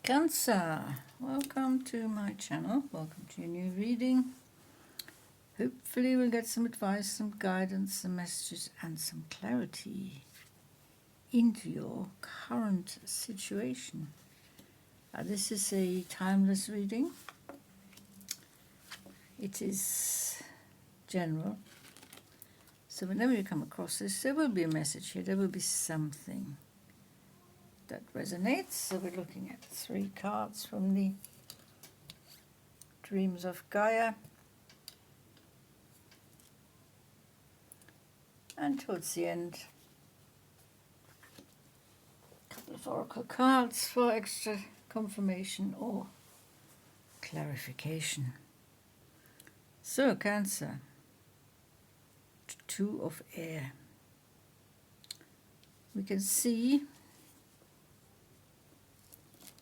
Cancer, welcome to my channel, welcome to your new reading. Hopefully we'll get some advice, some guidance, some messages and some clarity into your current situation. This is a timeless reading. It is general. So whenever you come across this, there will be a message here, there will be something that resonates. So we're looking at 3 cards from the Dreams of Gaia. And towards the end, a couple of oracle cards for extra confirmation or clarification. So Cancer, 2 of air. We can see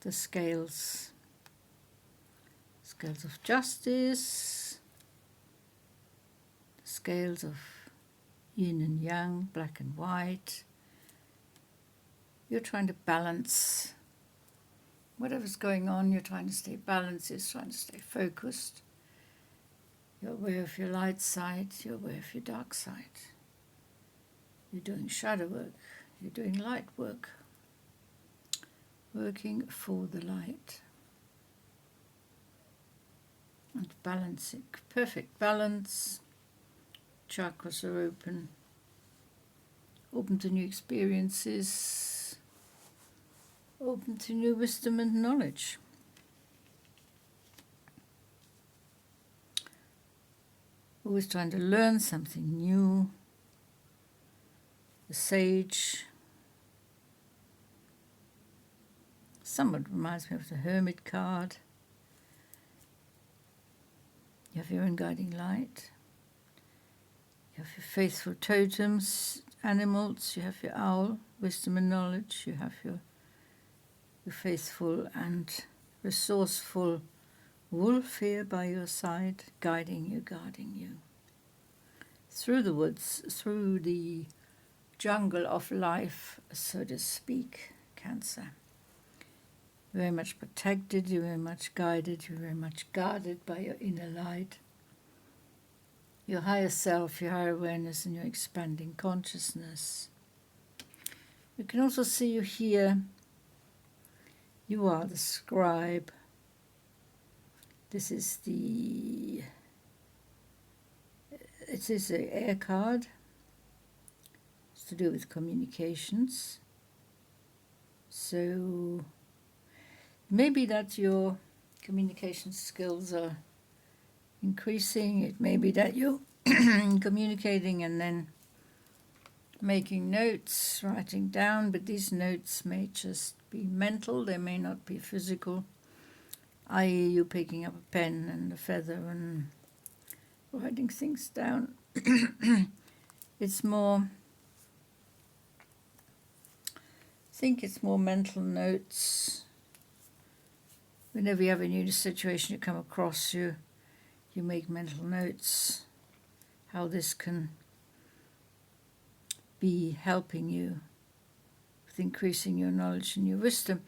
the scales of justice, the scales of yin and yang, black and white. You're trying to balance whatever's going on. You're trying to stay balanced, you're trying to stay focused. You're aware of your light side, you're aware of your dark side. You're doing shadow work, you're doing light work. Working for the light and balancing, perfect balance. Chakras are open to new experiences, open to new wisdom and knowledge. Always trying to learn something new. The Sage somewhat reminds me of the Hermit card. You have your own guiding light. You have your faithful totems, animals. You have your owl, wisdom and knowledge. You have your faithful and resourceful wolf here by your side, guiding you, guarding you. Through the woods, through the jungle of life, so to speak, Cancer. Very much protected, you're very much guided, you're very much guarded by your inner light, your higher self, your higher awareness and your expanding consciousness. You can also see you here. You are the scribe. This is it is an air card. It's to do with communications. So maybe that your communication skills are increasing. It may be that you're communicating and then making notes, writing down, but these notes may just be mental, they may not be physical, i.e. you picking up a pen and a feather and writing things down. It's more, I think it's more mental notes. Whenever you have a new situation you come across, you make mental notes, how this can be helping you with increasing your knowledge and your wisdom.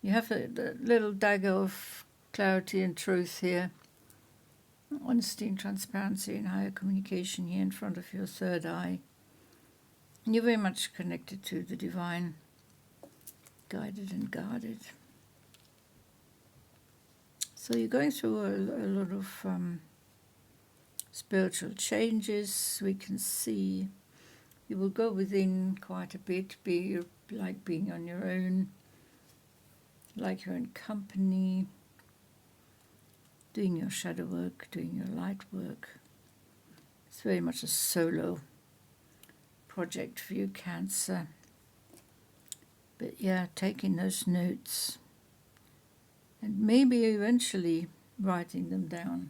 You have a little dagger of clarity and truth here, honesty and transparency and higher communication here in front of your third eye. And you're very much connected to the divine, guided and guarded. So you're going through a lot of spiritual changes. We can see you will go within quite a bit, be like being on your own, like your own company, doing your shadow work, doing your light work. It's very much a solo project for you, Cancer. But yeah, taking those notes and maybe eventually writing them down.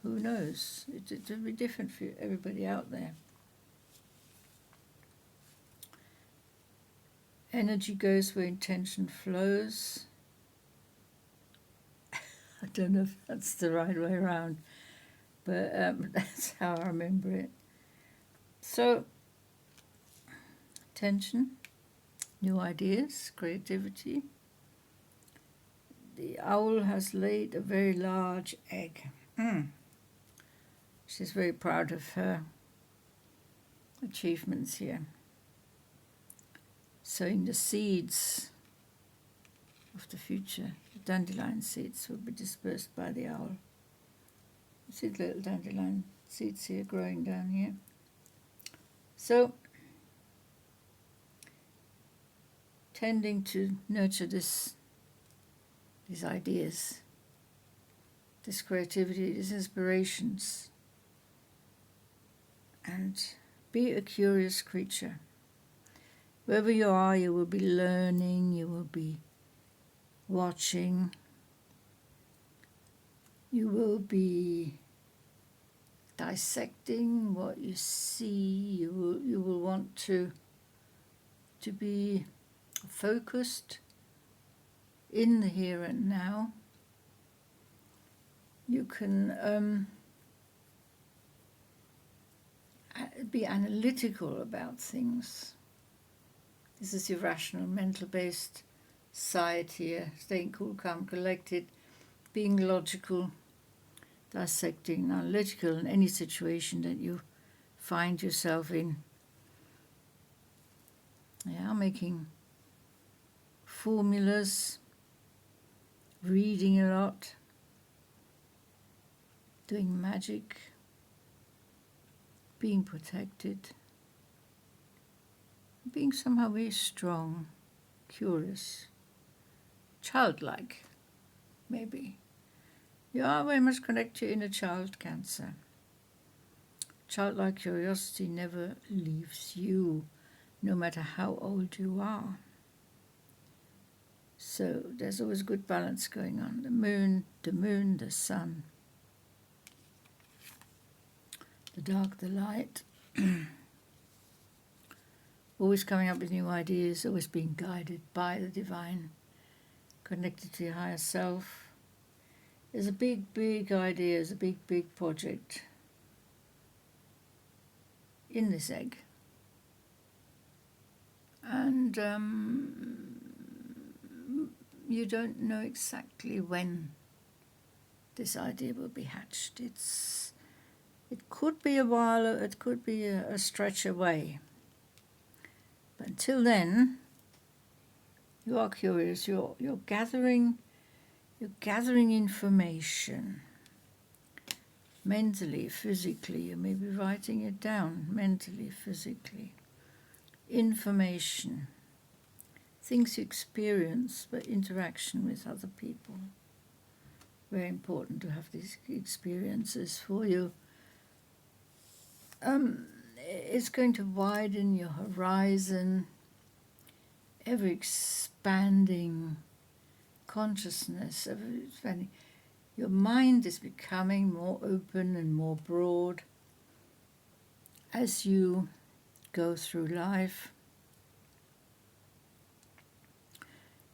Who knows? It will be different for everybody out there. Energy goes where intention flows. I don't know if that's the right way around, but that's how I remember it. So, attention, new ideas, creativity, the owl has laid a very large egg. She's very proud of her achievements here. Sowing the seeds of the future. The dandelion seeds will be dispersed by the owl. You see the little dandelion seeds here growing down here. So, tending to nurture these ideas, this creativity, these inspirations, and be a curious creature. Wherever you are, you will be learning, you will be watching, you will be dissecting what you see. You will want to be focused in the here and now. You can be analytical about things. This is your rational, mental-based side here. Staying cool, calm, collected, being logical, dissecting, analytical in any situation that you find yourself in. Yeah, making formulas, reading a lot, doing magic, being protected, being somehow very strong, curious, childlike, maybe. You are very much connected to your inner child, Cancer. Childlike curiosity never leaves you, no matter how old you are. So there's always good balance going on. The moon, the sun, the dark, the light. Always coming up with new ideas, always being guided by the divine, connected to your higher self. There's a big, big idea, there's a big, big project in this egg. And you don't know exactly when this idea will be hatched. It could be a while, it could be a stretch away. But until then, you are curious. You're gathering information. Mentally, physically, you may be writing it down. Mentally, physically, information, things you experience, but interaction with other people. Very important to have these experiences for you. It's going to widen your horizon, ever expanding consciousness, ever expanding. Your mind is becoming more open and more broad as you go through life.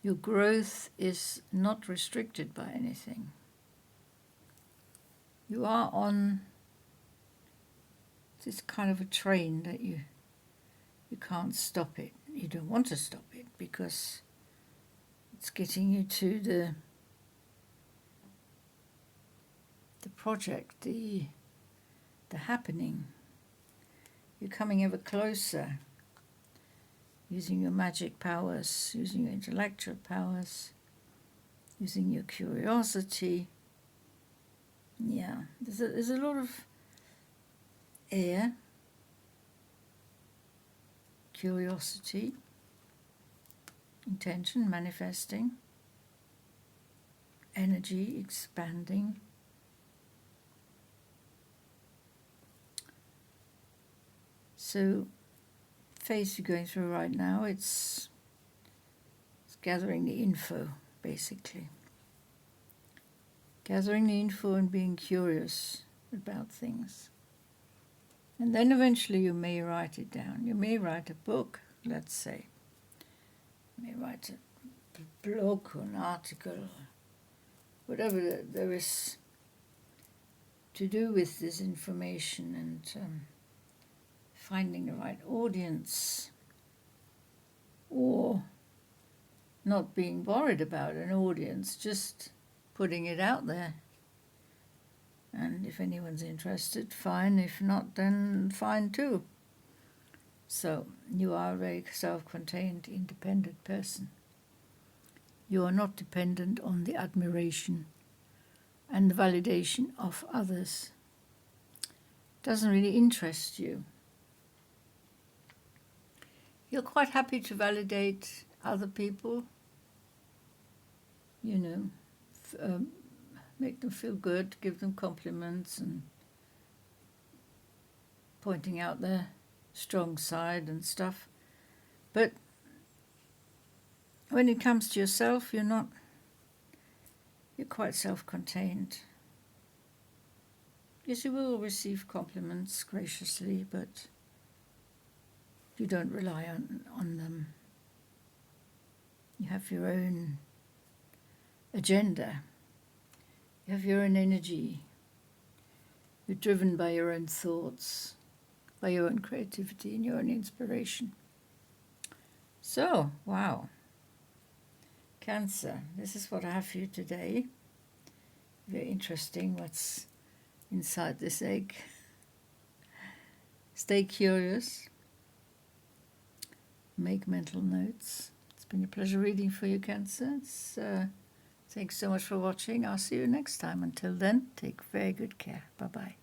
Your growth is not restricted by anything. You are on this kind of a train that you can't stop it. You don't want to stop it because it's getting you to the project, the happening. You're coming ever closer, using your magic powers, using your intellectual powers, using your curiosity. Yeah, there's a lot of air, curiosity, intention, manifesting, energy, expanding. So, phase you're going through right now, it's gathering the info, basically. Gathering the info and being curious about things. And then eventually you may write it down. You may write a book, let's say. You may write a blog or an article, whatever there is to do with this information and finding the right audience, or not being worried about an audience, just putting it out there. And if anyone's interested, fine. If not, then fine too. So you are a very self-contained, independent person. You are not dependent on the admiration and the validation of others. Doesn't really interest you. You're quite happy to validate other people, you know, make them feel good, give them compliments and pointing out their strong side and stuff. But when it comes to yourself, you're quite self-contained. Yes, you will receive compliments graciously, but you don't rely on them. You have your own agenda. You have your own energy. You're driven by your own thoughts, by your own creativity and your own inspiration. So, wow. Cancer, this is what I have for you today. Very interesting what's inside this egg. Stay curious. Make mental notes. It's been a pleasure reading for you, Cancer. Thanks so much for watching. I'll see you next time. Until then, take very good care. Bye-bye.